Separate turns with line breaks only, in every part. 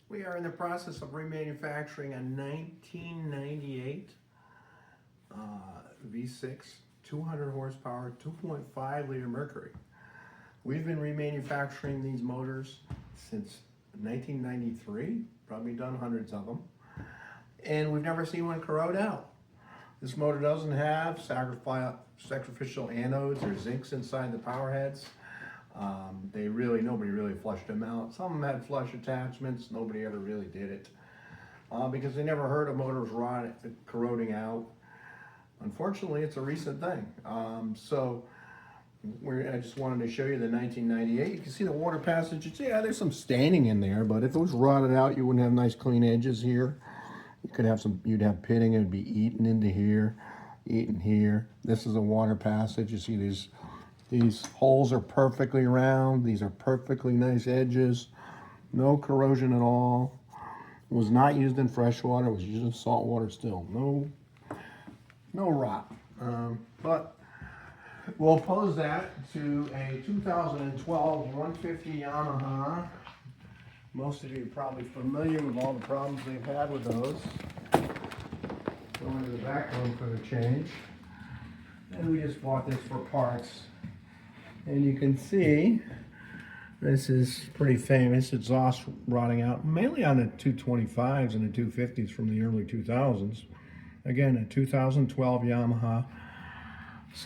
We are in the process of remanufacturing a 1998 V6, 200 horsepower, 2.5 liter Mercury. We've been remanufacturing these motors since 1993, probably done hundreds of them, and we've never seen one corrode out. This motor doesn't have sacrificial anodes or zincs inside the power heads. Nobody really flushed them out. Some of them had flush attachments. Nobody ever really did it because they never heard of motors corroding out. Unfortunately, it's a recent thing. I just wanted to show you the 1998. You can see the water passage. Yeah, there's some staining in there, but if it was rotted out, you wouldn't have nice clean edges here. You could have you'd have pitting. It would be eaten into here, eaten here. This is a water passage. You see these holes are perfectly round. These are perfectly nice edges. No corrosion at all. It was not used in fresh water. It was used in salt water still. No rot. But we'll oppose that to a 2012 150 Yamaha. Most of you are probably familiar with all the problems they've had with those. Go into the back room for the change. And we just bought this for parts. And you can see this is pretty famous exhaust rotting out, mainly on the 225s and the 250s from the early 2000s. Again, a 2012 Yamaha.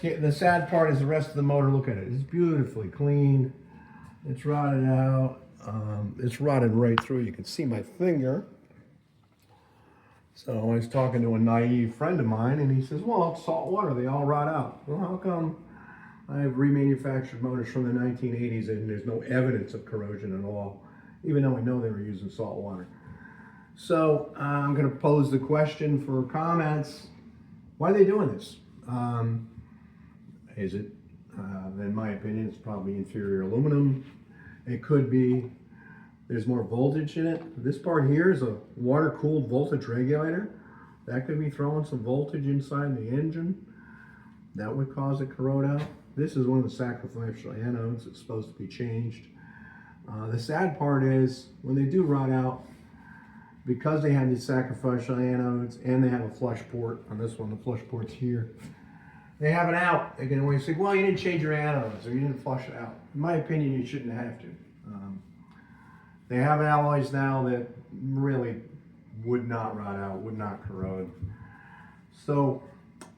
The sad part is the rest of the motor. Look at it. It's beautifully clean. It's rotted out. It's rotted right through. You can see my finger. So I was talking to a naive friend of mine, and he says, well, it's salt water. They all rot out. Well, how come I have remanufactured motors from the 1980s and there's no evidence of corrosion at all, even though I know they were using salt water? So I'm going to pose the question for comments. Why are they doing this? Is it, in my opinion, it's probably inferior aluminum. It could be there's more voltage in it. This part here is a water-cooled voltage regulator. That could be throwing some voltage inside the engine. That would cause it to corrode out. This is one of the sacrificial anodes. It's supposed to be changed. The sad part is when they do rot out, because they have these sacrificial anodes and they have a flush port on this one, the flush port's here, they have an out. They can always say, well, you didn't change your anodes or you didn't flush it out. In my opinion, you shouldn't have to. They have alloys now that really would not rot out, would not corrode. So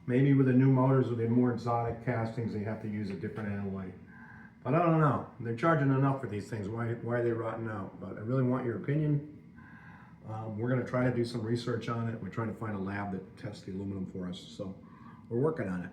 maybe with the new motors with the more exotic castings, they have to use a different alloy. But I don't know. They're charging enough for these things. Why are they rotting out? But I really want your opinion. We're going to try to do some research on it. We're trying to find a lab that tests the aluminum for us. So we're working on it.